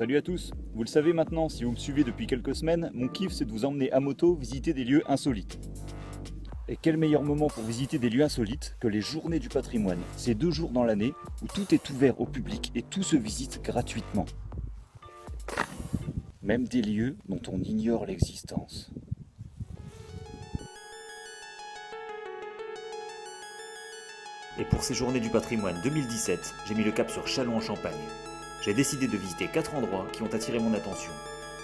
Salut à tous. Vous le savez maintenant, si vous me suivez depuis quelques semaines, mon kiff c'est de vous emmener à moto visiter des lieux insolites. Et quel meilleur moment pour visiter des lieux insolites que les journées du patrimoine. C'est 2 jours dans l'année où tout est ouvert au public et tout se visite gratuitement. Même des lieux dont on ignore l'existence. Et pour ces journées du patrimoine 2017, j'ai mis le cap sur Châlons-en-Champagne. J'ai décidé de visiter 4 endroits qui ont attiré mon attention.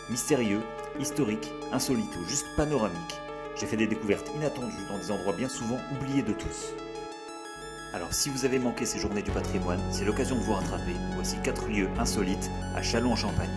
Mystérieux, historiques, insolites ou juste panoramiques. J'ai fait des découvertes inattendues dans des endroits bien souvent oubliés de tous. Alors si vous avez manqué ces journées du patrimoine, c'est l'occasion de vous rattraper. Voici 4 lieux insolites à Châlons-en-Champagne.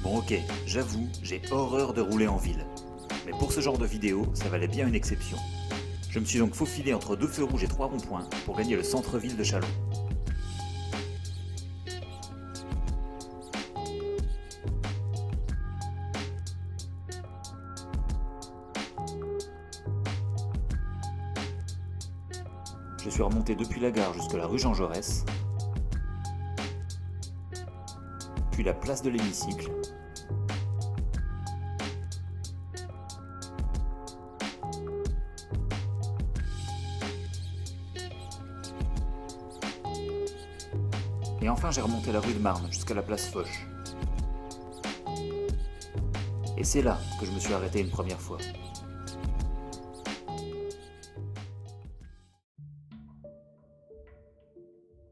Bon ok, j'avoue, j'ai horreur de rouler en ville. Mais pour ce genre de vidéo, ça valait bien une exception. Je me suis donc faufilé entre 2 feux rouges et 3 ronds-points pour gagner le centre-ville de Châlons. Je suis remonté depuis la gare jusqu'à la rue Jean Jaurès, puis la place de l'Hémicycle, et enfin j'ai remonté la rue de Marne jusqu'à la place Foch. Et c'est là que je me suis arrêté une première fois.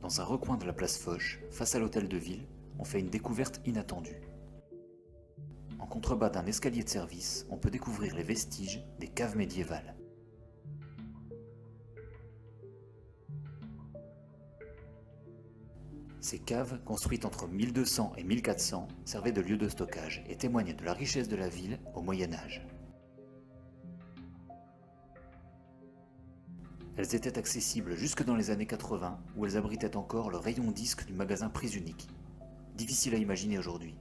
Dans un recoin de la place Foch, face à l'hôtel de ville, on fait une découverte inattendue. En contrebas d'un escalier de service, on peut découvrir les vestiges des caves médiévales. Ces caves, construites entre 1200 et 1400, servaient de lieu de stockage et témoignaient de la richesse de la ville au Moyen Âge. Elles étaient accessibles jusque dans les années 80, où elles abritaient encore le rayon disque du magasin Prise Unique. Difficile à imaginer aujourd'hui.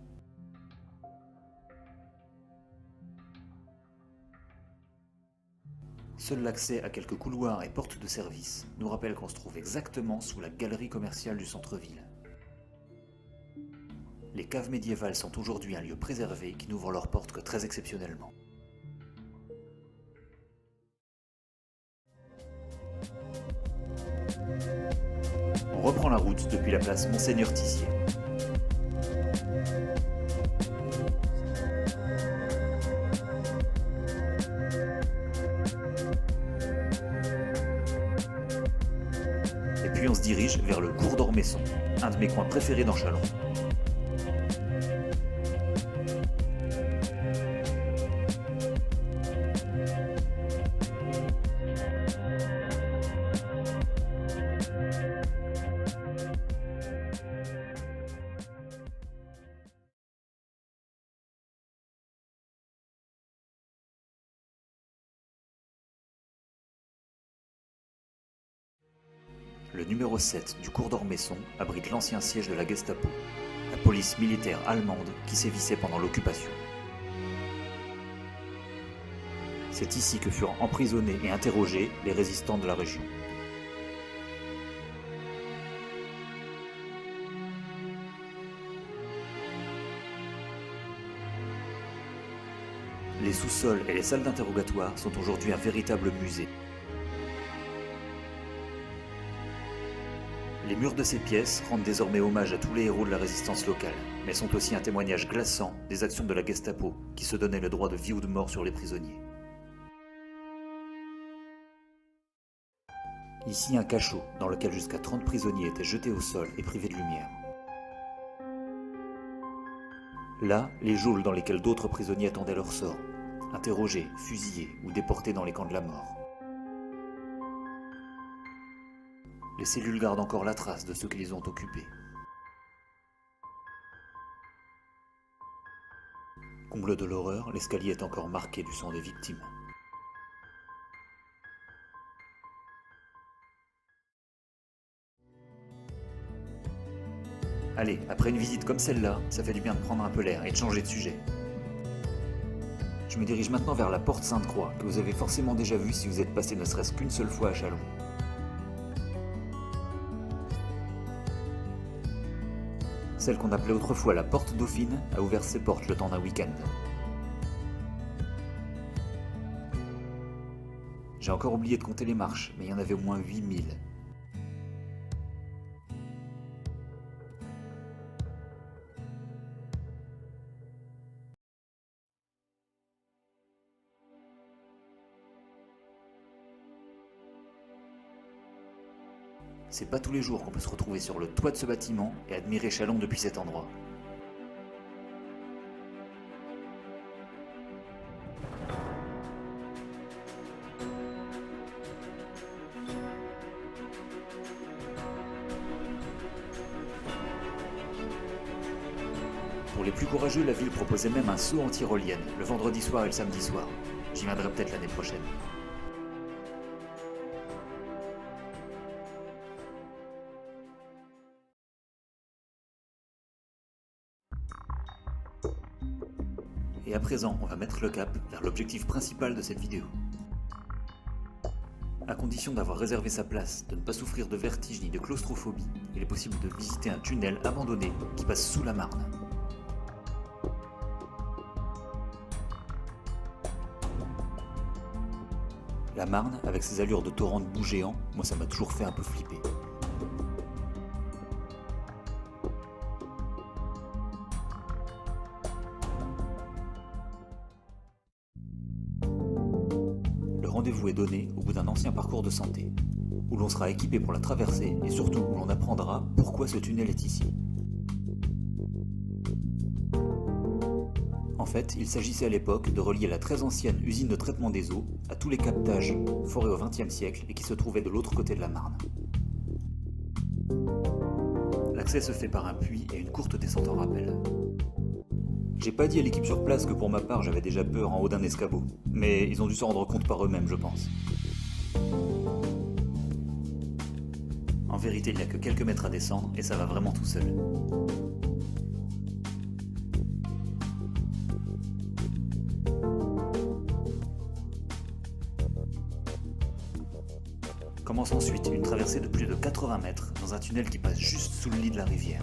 Seul l'accès à quelques couloirs et portes de service nous rappelle qu'on se trouve exactement sous la galerie commerciale du centre-ville. Les caves médiévales sont aujourd'hui un lieu préservé qui n'ouvre leurs portes que très exceptionnellement. On reprend la route depuis la place Monseigneur Tissier. Et puis on se dirige vers le cours d'Ormesson, un de mes coins préférés dans Châlons. Le numéro 7 du cours d'Ormesson abrite l'ancien siège de la Gestapo, la police militaire allemande qui sévissait pendant l'occupation. C'est ici que furent emprisonnés et interrogés les résistants de la région. Les sous-sols et les salles d'interrogatoire sont aujourd'hui un véritable musée. Les murs de ces pièces rendent désormais hommage à tous les héros de la résistance locale, mais sont aussi un témoignage glaçant des actions de la Gestapo, qui se donnait le droit de vie ou de mort sur les prisonniers. Ici un cachot, dans lequel jusqu'à 30 prisonniers étaient jetés au sol et privés de lumière. Là, les geôles dans lesquelles d'autres prisonniers attendaient leur sort, interrogés, fusillés ou déportés dans les camps de la mort. Les cellules gardent encore la trace de ceux qui les ont occupés. Comble de l'horreur, l'escalier est encore marqué du sang des victimes. Allez, après une visite comme celle-là, ça fait du bien de prendre un peu l'air et de changer de sujet. Je me dirige maintenant vers la porte Sainte-Croix, que vous avez forcément déjà vue si vous êtes passé ne serait-ce qu'une seule fois à Châlons. Celle qu'on appelait autrefois la porte Dauphine a ouvert ses portes le temps d'un week-end. J'ai encore oublié de compter les marches, mais il y en avait au moins 8000. C'est pas tous les jours qu'on peut se retrouver sur le toit de ce bâtiment et admirer Châlons depuis cet endroit. Pour les plus courageux, la ville proposait même un saut en tyrolienne, le vendredi soir et le samedi soir. J'y viendrai peut-être l'année prochaine. Et à présent, on va mettre le cap vers l'objectif principal de cette vidéo. À condition d'avoir réservé sa place, de ne pas souffrir de vertige ni de claustrophobie, il est possible de visiter un tunnel abandonné qui passe sous la Marne. La Marne, avec ses allures de torrent de boue géant, moi ça m'a toujours fait un peu flipper. Le rendez-vous est donné au bout d'un ancien parcours de santé, où l'on sera équipé pour la traversée et surtout où l'on apprendra pourquoi ce tunnel est ici. En fait, il s'agissait à l'époque de relier la très ancienne usine de traitement des eaux à tous les captages forés au XXe siècle et qui se trouvaient de l'autre côté de la Marne. L'accès se fait par un puits et une courte descente en rappel. J'ai pas dit à l'équipe sur place que pour ma part j'avais déjà peur en haut d'un escabeau, mais ils ont dû s'en rendre compte par eux-mêmes, je pense. En vérité, il n'y a que quelques mètres à descendre et ça va vraiment tout seul. Commence ensuite une traversée de plus de 80 mètres dans un tunnel qui passe juste sous le lit de la rivière.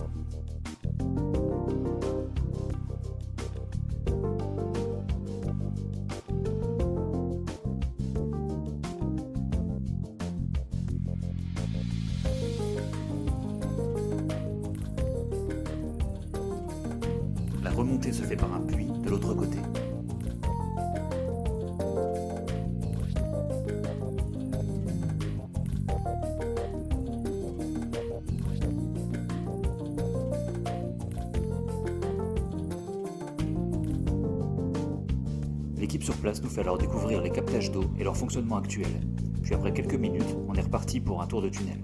La remontée se fait par un puits de l'autre côté. L'équipe sur place nous fait alors découvrir les captages d'eau et leur fonctionnement actuel. Puis après quelques minutes, on est reparti pour un tour de tunnel.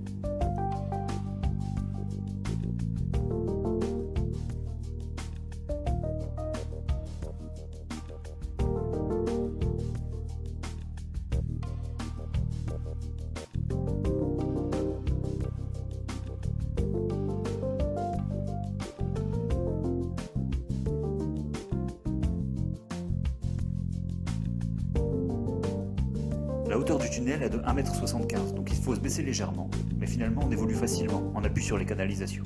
La hauteur du tunnel est de 1,75 m, donc il faut se baisser légèrement, mais finalement on évolue facilement en appui sur les canalisations.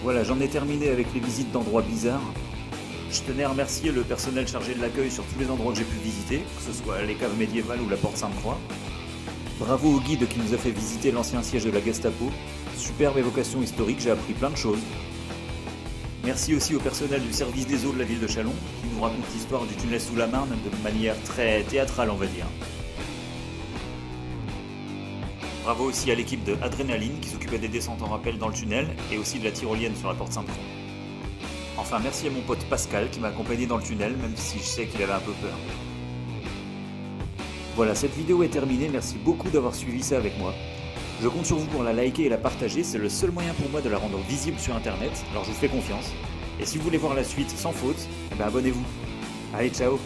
Voilà, j'en ai terminé avec les visites d'endroits bizarres. Je tenais à remercier le personnel chargé de l'accueil sur tous les endroits que j'ai pu visiter, que ce soit les caves médiévales ou la porte Sainte-Croix. Bravo au guide qui nous a fait visiter l'ancien siège de la Gestapo. Superbe évocation historique, j'ai appris plein de choses. Merci aussi au personnel du service des eaux de la ville de Châlons, qui nous raconte l'histoire du tunnel sous la Marne de manière très théâtrale, on va dire. Bravo aussi à l'équipe de Adrénaline qui s'occupait des descentes en rappel dans le tunnel et aussi de la tyrolienne sur la porte Saint-Croix. Enfin, merci à mon pote Pascal qui m'a accompagné dans le tunnel, même si je sais qu'il avait un peu peur. Voilà, cette vidéo est terminée, merci beaucoup d'avoir suivi ça avec moi. Je compte sur vous pour la liker et la partager, c'est le seul moyen pour moi de la rendre visible sur internet, alors je vous fais confiance. Et si vous voulez voir la suite sans faute, abonnez-vous. Allez, ciao!